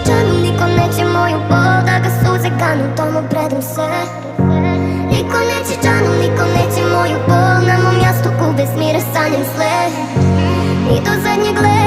čanu, niko neće moju bol da ga suze ganu, tom predam se. Niko neće čanu, niko neće moju bol, na mom jastuku bez mira sanjam sve. I do zadnjeg leta